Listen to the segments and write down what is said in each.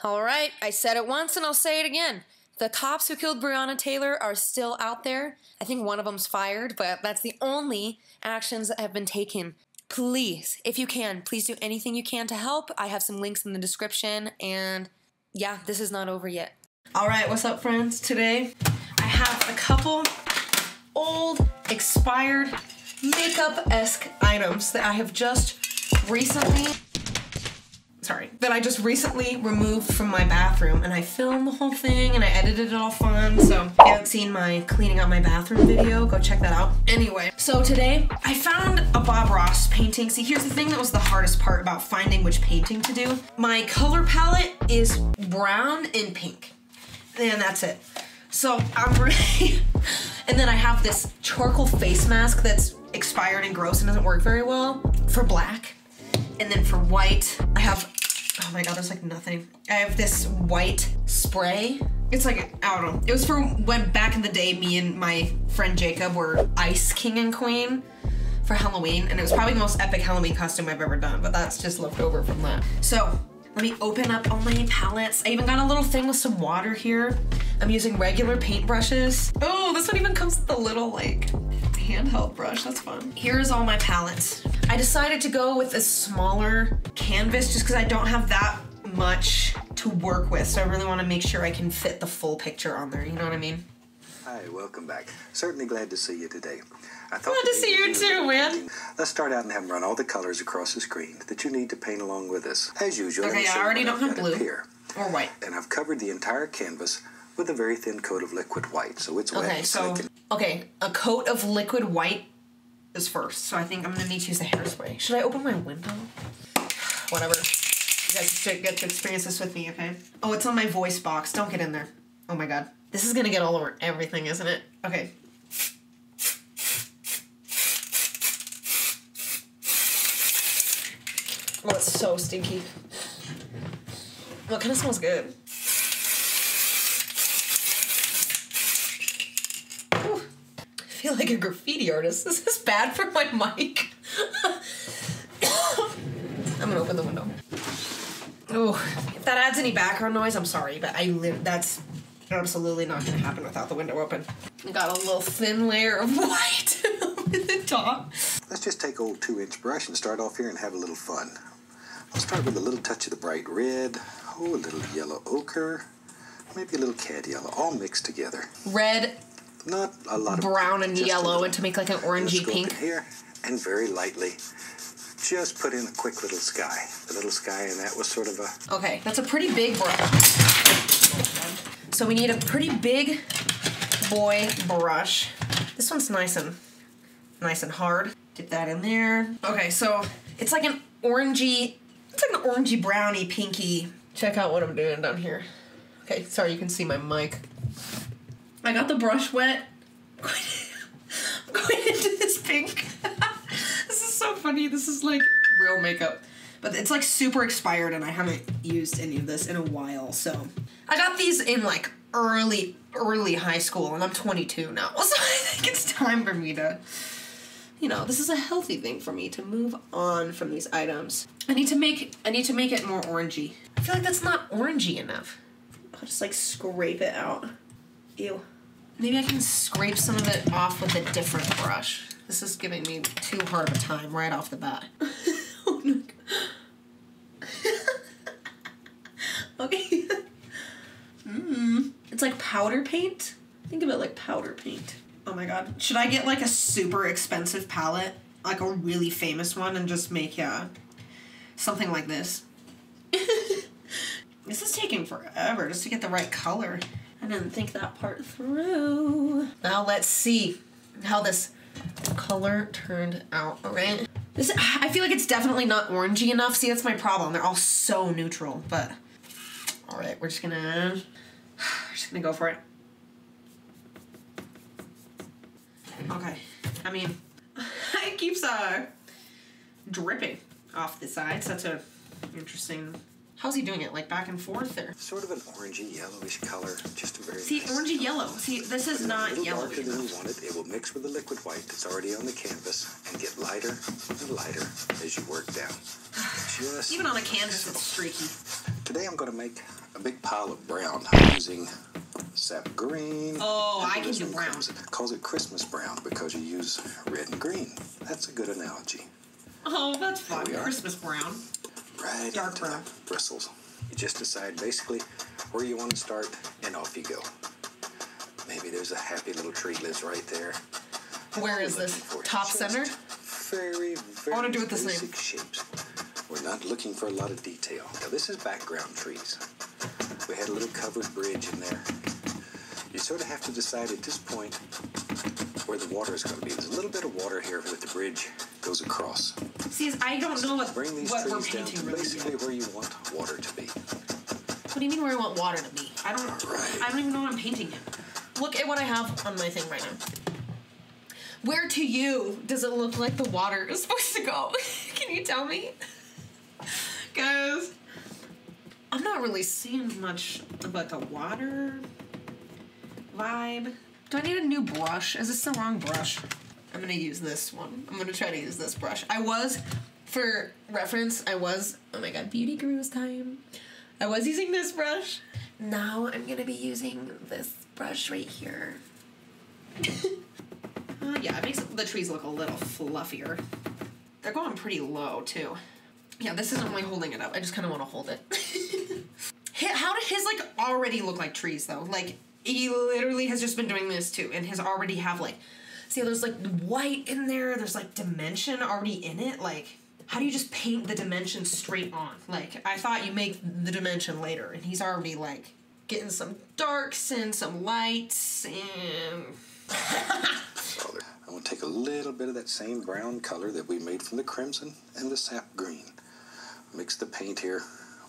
All right, I said it once and I'll say it again. The cops who killed Breonna Taylor are still out there. I think one of them's fired, but that's the only actions that have been taken. Please, if you can, please do anything you can to help. I have some links in the description, and yeah, this is not over yet. All right, what's up, friends? Today, I have a couple old, expired, makeup-esque items that I have just recently... that I just recently removed from my bathroom, and I filmed the whole thing and I edited it all fun, so if you haven't seen my cleaning out my bathroom video, go check that out. Anyway, so today I found a Bob Ross painting. See, here's the thing that was the hardest part about finding which painting to do. My color palette is brown and pink, and that's it. So I'm really, and then I have this charcoal face mask that's expired and gross and doesn't work very well for black. And then for white, I have, oh my god, there's like nothing. I have this white spray. It's like, I don't know. It was for when back in the day, me and my friend Jacob were Ice King and Queen for Halloween. And it was probably the most epic Halloween costume I've ever done, but that's just left over from that. So let me open up all my palettes. I even got a little thing with some water here. I'm using regular paint brushes. Oh, this one even comes with a little like handheld brush, that's fun. Here's all my palettes. I decided to go with a smaller canvas just because I don't have that much to work with, so I really want to make sure I can fit the full picture on there, you know what I mean? Hi, welcome back. Certainly glad to see you today. Glad to see you too, man. Let's start out and have them run all the colors across the screen that you need to paint along with us. As usual, okay, I already don't have blue or white. And I've covered the entire canvas with a very thin coat of liquid white, so it's wet and slick. Okay, a coat of liquid white is first, so I think I'm gonna need to use the hairspray. Should I open my window? Whatever. You guys get to experience this with me, okay? Oh, it's on my voice box. Don't get in there. Oh my god. This is gonna get all over everything, isn't it? Okay. Oh, it's so stinky. Well, it kind of smells good. I feel like a graffiti artist. This is bad for my mic. I'm gonna open the window. Oh, if that adds any background noise, I'm sorry, but that's absolutely not gonna happen without the window open. I got a little thin layer of white over the top. Let's just take old 2-inch brush and start off here and have a little fun. I'll start with a little touch of the bright red, a little yellow ochre, maybe a little cad yellow, all mixed together. Red, not a lot of brown and yellow, and to make like an orangey pink. Here, and very lightly, just put in a quick little sky. The little sky, and that was sort of a... Okay, that's a pretty big brush. So we need a pretty big boy brush. This one's nice and hard. Dip that in there. Okay, so it's like an orangey, browny, pinky. Check out what I'm doing down here. Okay, sorry, you can see my mic. I got the brush wet. I'm going into this pink. This is so funny. This is like real makeup. But it's like super expired and I haven't used any of this in a while, so. I got these in like early high school and I'm 22 now. So I think it's time for me to, you know, this is a healthy thing for me to move on from these items. I need to make it more orangey. I feel like that's not orangey enough. I'll just like scrape it out. Ew. Maybe I can scrape some of it off with a different brush. This is giving me too hard of a time right off the bat. Oh no. Okay. It's like powder paint. Think of it like powder paint. Oh my god. Should I get like a super expensive palette? Like a really famous one and just make something like this? This is taking forever just to get the right color. I didn't think that part through. Now let's see how this color turned out, alright? I feel like it's definitely not orangey enough. See, that's my problem. They're all so neutral, but alright, we're just gonna go for it. Okay. I mean, it keeps dripping off the sides. That's a interesting. How's he doing it? Like back and forth there? Sort of an orangey yellowish color, just a very nice. Orangey yellow. See, this is not yellow. Darker than you want it. It will mix with the liquid white that's already on the canvas and get lighter and lighter as you work down. Even on a canvas, it's streaky. Today I'm going to make a big pile of brown using sap green. Oh, I can do brown. Calls it Christmas brown because you use red and green. That's a good analogy. Oh, that's fun. Christmas brown. Right. Dark brown. Bristles. You just decide basically where you want to start, and off you go. Maybe there's a happy little tree lives right there. Where is this? Top center? Very, very I want to do it the same. basic shapes. We're not looking for a lot of detail. Now, this is background trees. We had a little covered bridge in there. You sort of have to decide at this point where the water is going to be. There's a little bit of water here that the bridge goes across. See, I don't know what we're trees painting down to really basically yet. where you want water to be. What do you mean where I want water to be? I don't even know what I'm painting yet. Look at what I have on my thing right now. Where to you does it look like the water is supposed to go? Can you tell me? Guys, I'm not really seeing much about the water vibe. Do I need a new brush? Is this the wrong brush? I'm gonna use this one. I'm gonna try to use this brush. For reference, oh my god, beauty gurus time. I was using this brush. Now I'm gonna be using this brush right here. Yeah, it makes the trees look a little fluffier. They're going pretty low, too. Yeah, this isn't really holding it up. I just kind of want to hold it. How did his, like, already look like trees, though? Like, he literally has just been doing this, too, and his already have, like... See, there's, like, white in there. There's, like, dimension already in it. Like, how do you just paint the dimension straight on? Like, I thought you make the dimension later, and he's already, like, getting some darks and some lights, and... I'm going to take a little bit of that same brown color that we made from the crimson and the sap green. Mix the paint here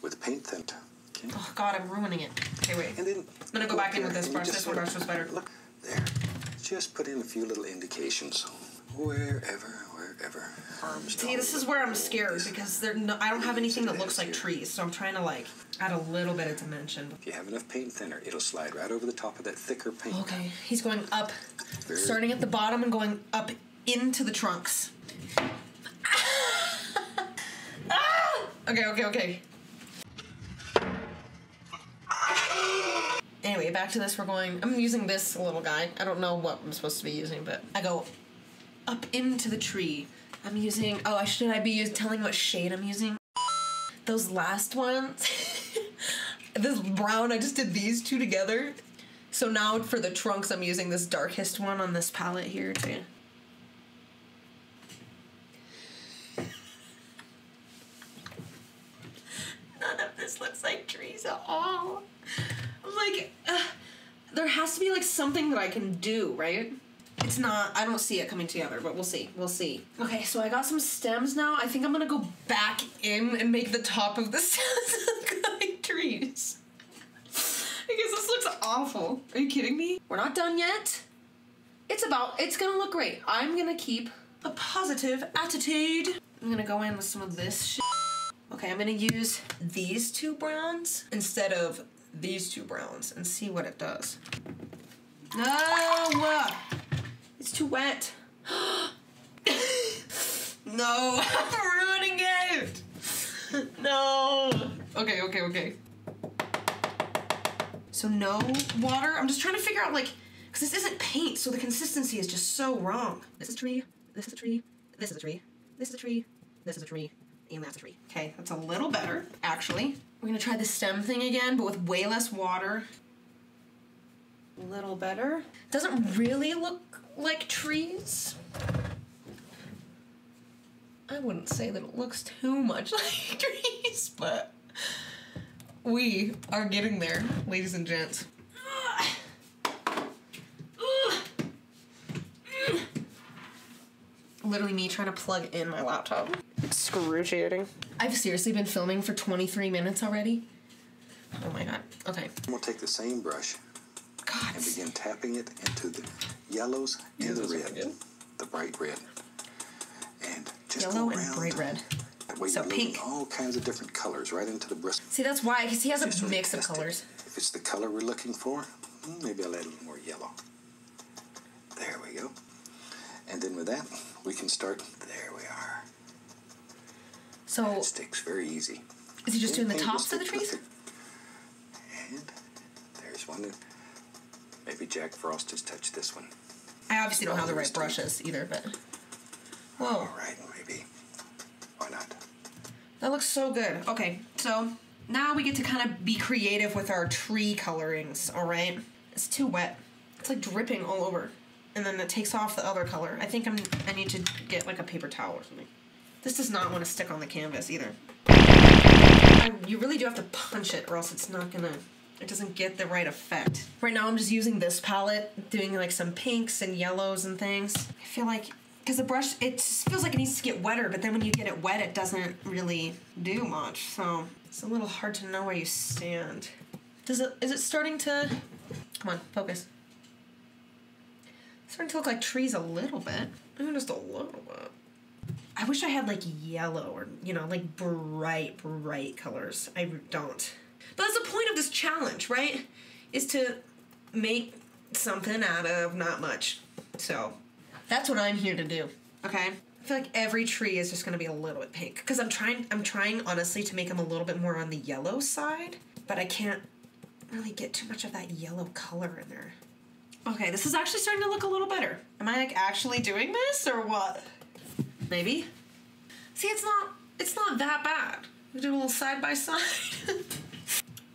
with paint thin. Okay. Oh God, I'm ruining it. Okay, wait. And then I'm going to go back in with this brush. This one brush was better. Look, there. Just put in a few little indications. Wherever. See, this is where I'm scared because I don't have anything that looks like trees, so I'm trying to, like, add a little bit of dimension. If you have enough paint thinner, it'll slide right over the top of that thicker paint. Okay, he's going up, starting at the bottom and going up into the trunks. Okay. Anyway, back to this. I'm using this little guy. I don't know what I'm supposed to be using, but I go up into the tree. I'm using, should I be telling what shade I'm using? Those last ones. This brown, I just did these two together. So now for the trunks, I'm using this darkest one on this palette here too. None of this looks like trees at all. I'm like, there has to be like something that I can do, right? It's not, I don't see it coming together, but we'll see. Okay, so I got some stems now. I think I'm gonna go back in and make the top of the stems look like trees. Because this looks awful. Are you kidding me? We're not done yet. It's gonna look great. I'm gonna keep a positive attitude. I'm gonna go in with some of this shit. Okay, I'm gonna use these two browns instead of these two browns and see what it does. No! It's too wet. No, I'm ruining it. No. Okay. So no water. I'm just trying to figure out, like, because this isn't paint, so the consistency is just so wrong. This is a tree. This is a tree. This is a tree. This is a tree. This is a tree. And that's a tree. Okay, that's a little better, actually. We're gonna try the stem thing again, but with way less water. A little better. Doesn't really look like trees. I wouldn't say that it looks too much like trees, but we are getting there, ladies and gents. Literally me trying to plug in my laptop. Excruciating. I've seriously been filming for 23 minutes already. Oh my god. Okay. We'll take the same brush and begin tapping it into the yellows and the red, the bright red. And just yellow go around. And bright red. That way So you're pink. all kinds of different colors right into the brush. See, that's why, because he has Just a sort of mix of test it. colors. If it's the color we're looking for, maybe I'll add a little more yellow. There we go. And then with that, we can start. There we are. So It sticks very easy. Is he just doing the tops of the trees? And there's one that maybe Jack Frost has touched this one. I obviously don't have the right brushes either, but... Whoa. All right, maybe. Why not? That looks so good. Okay, so now we get to kind of be creative with our tree colorings, all right? It's too wet. It's like dripping all over. And then it takes off the other color. I think I need to get like a paper towel or something. This does not want to stick on the canvas either. You really do have to punch it or else it's not gonna... It doesn't get the right effect. Right now I'm just using this palette, doing like some pinks and yellows and things. I feel like, because the brush, it just feels like it needs to get wetter, but then when you get it wet, it doesn't really do much. So it's a little hard to know where you stand. Is it starting to, come on, focus. It's starting to look like trees a little bit. Maybe just a little bit. I wish I had like yellow or, you know, like bright colors. I don't. But that's the point of this challenge, right? Is to make something out of not much. So that's what I'm here to do, okay? I feel like every tree is just gonna be a little bit pink. Because I'm trying honestly to make them a little bit more on the yellow side, but I can't really get too much of that yellow color in there. Okay, this is actually starting to look a little better. Am I like actually doing this or what? Maybe. See, it's not that bad. We do a little side by side.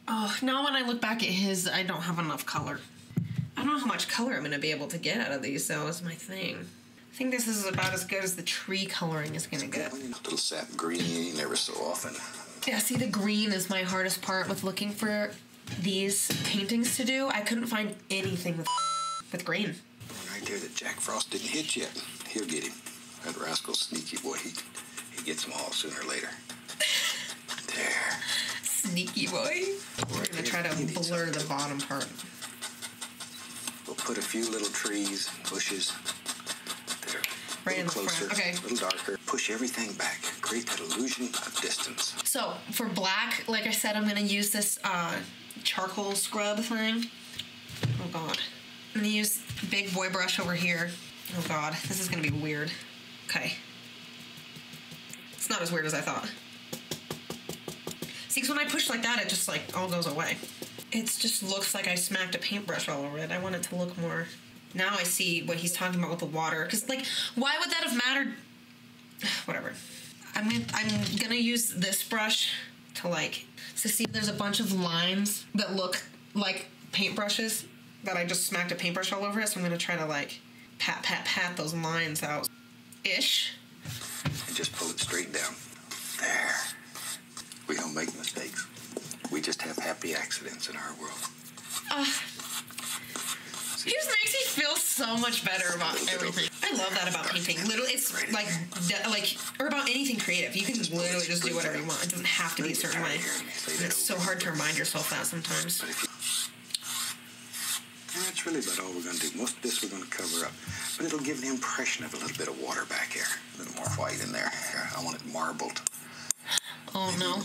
Oh, now when I look back at his, I don't have enough color. I don't know how much color I'm going to be able to get out of these, though, is my thing. I think this is about as good as the tree coloring is going to get. A little sap green every so often. Yeah, see, the green is my hardest part with looking for these paintings to do. I couldn't find anything with green. Right there that Jack Frost didn't hit yet. He'll get him. That rascal's sneaky boy. He gets them all sooner or later. There. Sneaky boy. We're going to try to blur the bottom part. We'll put a few little trees, bushes. There. Right in the closer, front. Okay. A little darker. Push everything back. Create that illusion of distance. So, for black, like I said, I'm going to use this charcoal scrub thing. Oh, God. I'm going to use big boy brush over here. Oh, God. This is going to be weird. Okay. It's not as weird as I thought. See, because when I push like that, it just, like, all goes away. It just looks like I smacked a paintbrush all over it. I want it to look more... Now I see what he's talking about with the water. Because, like, why would that have mattered? Whatever. I'm gonna use this brush to, like... So see, there's a bunch of lines that look like paintbrushes that I just smacked a paintbrush all over it. So I'm gonna try to, like, pat those lines out. Ish. And just pull it straight down. There. We don't make mistakes. We just have happy accidents in our world. It just makes me feel so much better about everything. I love that about painting. Literally, it's like, or about anything creative. You can literally just do whatever you want. It doesn't have to be a certain way. And it's so hard to remind yourself that sometimes. That's really about all we're going to do. Most of this we're going to cover up. But it'll give the impression of a little bit of water back here. A little more white in there. I want it marbled. Oh, no.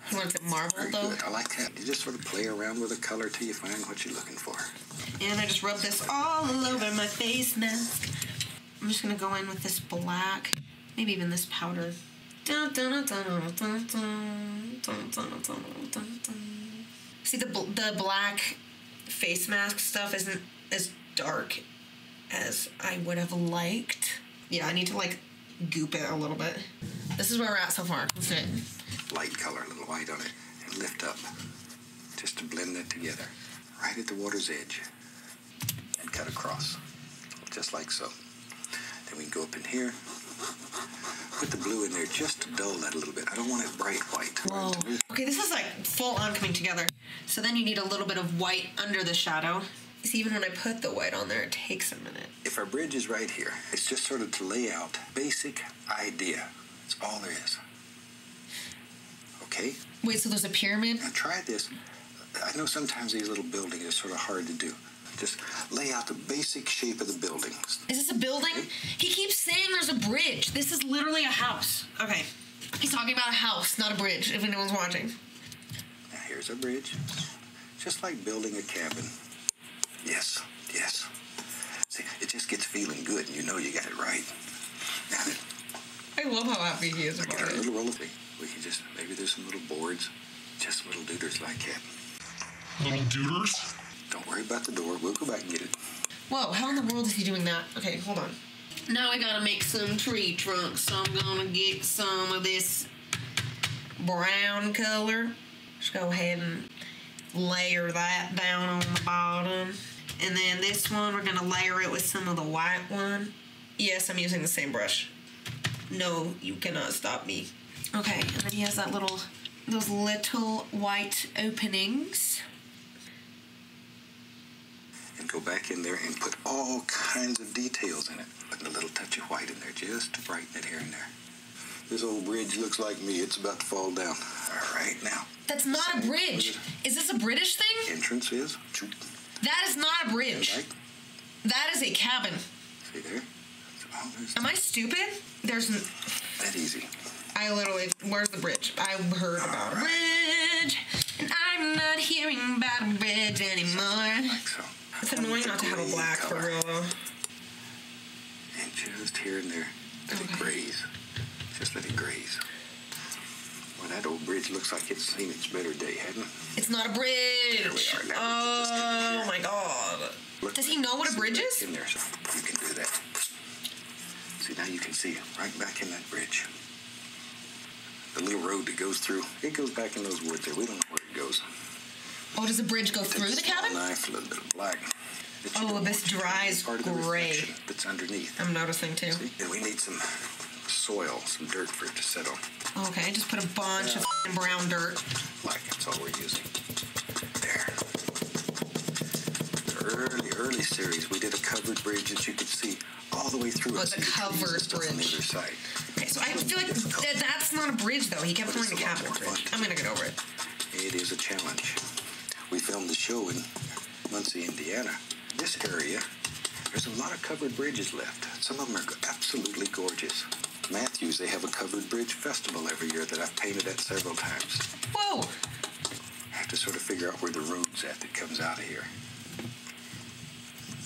He wants it marbled, though? Good. I like that. You just sort of play around with the color till you find what you're looking for. And I just rub this all over my face mask. I'm just going to go in with this black. Maybe even this powder. See, the black face mask stuff isn't as dark as I would have liked. Yeah, I need to, like, goop it a little bit. This is where we're at so far. Let's do it. Light color, a little white on it, and lift up. Just to blend it together. Right at the water's edge. And cut across. Just like so. Then we can go up in here. Put the blue in there just to dull that a little bit. I don't want it bright white. Whoa. Okay, this is like full on coming together. So then you need a little bit of white under the shadow. See, even when I put the white on there, it takes a minute. If our bridge is right here, it's just sort of to lay out basic idea. That's all there is. Okay? Wait, so there's a pyramid? Now try this. I know sometimes these little buildings are sort of hard to do. Just lay out the basic shape of the building. Is this a building? Okay. He keeps saying there's a bridge. This is literally a house. Okay. He's talking about a house, not a bridge, if anyone's watching. Now here's a bridge. Just like building a cabin. Yes, yes. See, it just gets feeling good, and you know you got it right. Now, I love how happy he is about it. A little roll of it. We could just, maybe there's some little boards, just little dooders like that. Little dooders? Don't worry about the door. We'll go back and get it. Whoa, how in the world is he doing that? Okay, hold on. Now we gotta make some tree trunks, so I'm gonna get some of this brown color. Just go ahead and layer that down on the bottom. And then this one, we're gonna layer it with some of the white one. Yes, I'm using the same brush. No, you cannot stop me. Okay, and then he has that those little white openings. And go back in there and put all kinds of details in it. Putting a little touch of white in there just to brighten it here and there. This old bridge looks like me. It's about to fall down. All right, now. That's not a bridge. Is this a British thing? Entrance is. That is not a bridge. That is a cabin. See there? Am I stupid? There's... That easy. I literally... Where's the bridge? I heard about a bridge, and I'm not hearing about a bridge anymore. Like so. It's annoying not to have a black for real, though. And just here and there. Let it graze. Just let it graze. Well, that old bridge looks like it's seen its better day, hasn't it? It's not a bridge. Here we are now. Oh, my God. Does he know what a bridge is? In there, so you can do that. See, now you can see right back in that bridge. The little road that goes through, it goes back in those woods there. We don't know where it goes. Oh, does the bridge go through the cabin? Knife, a little bit of black. Oh, this dries gray. That's underneath. I'm noticing too. See? And we need some soil, some dirt for it to sit on. Okay, just put a bunch of brown dirt. Like, that's all we're using. There. The early series, we did a covered bridge that you could see all the way through. Oh, it's a covered bridge. On the other side. Okay, so I feel like that's not a bridge, though. He kept calling it a cabin bridge. I'm gonna get over it. It is a challenge. We filmed the show in Muncie, Indiana. This area, there's a lot of covered bridges left. Some of them are absolutely gorgeous. Matthews, they have a covered bridge festival every year that I've painted at several times. Whoa! I have to sort of figure out where the road's at that comes out of here.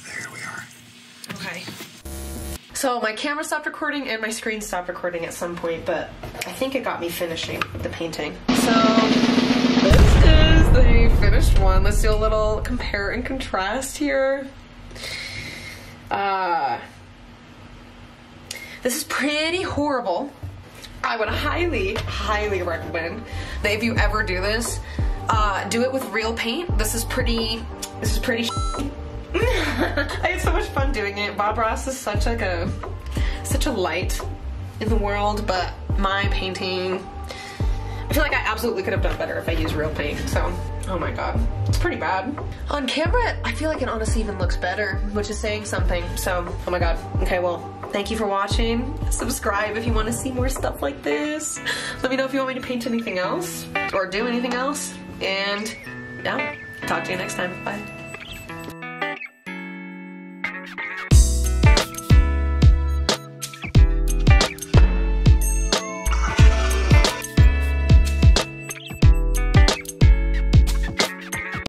There we are. Okay. So my camera stopped recording and my screen stopped recording at some point, but I think it got me finishing the painting. So this is the finished one. Let's do a little compare and contrast here. This is pretty horrible. I would highly, highly recommend that if you ever do this, do it with real paint. This is pretty I had so much fun doing it. Bob Ross is such a light in the world, but my painting, I feel like I absolutely could have done better if I used real paint. So, oh my God, it's pretty bad. On camera, I feel like it honestly even looks better, which is saying something. So, oh my God. Okay, well, thank you for watching. Subscribe if you want to see more stuff like this. Let me know if you want me to paint anything else or do anything else. And yeah, talk to you next time. Bye.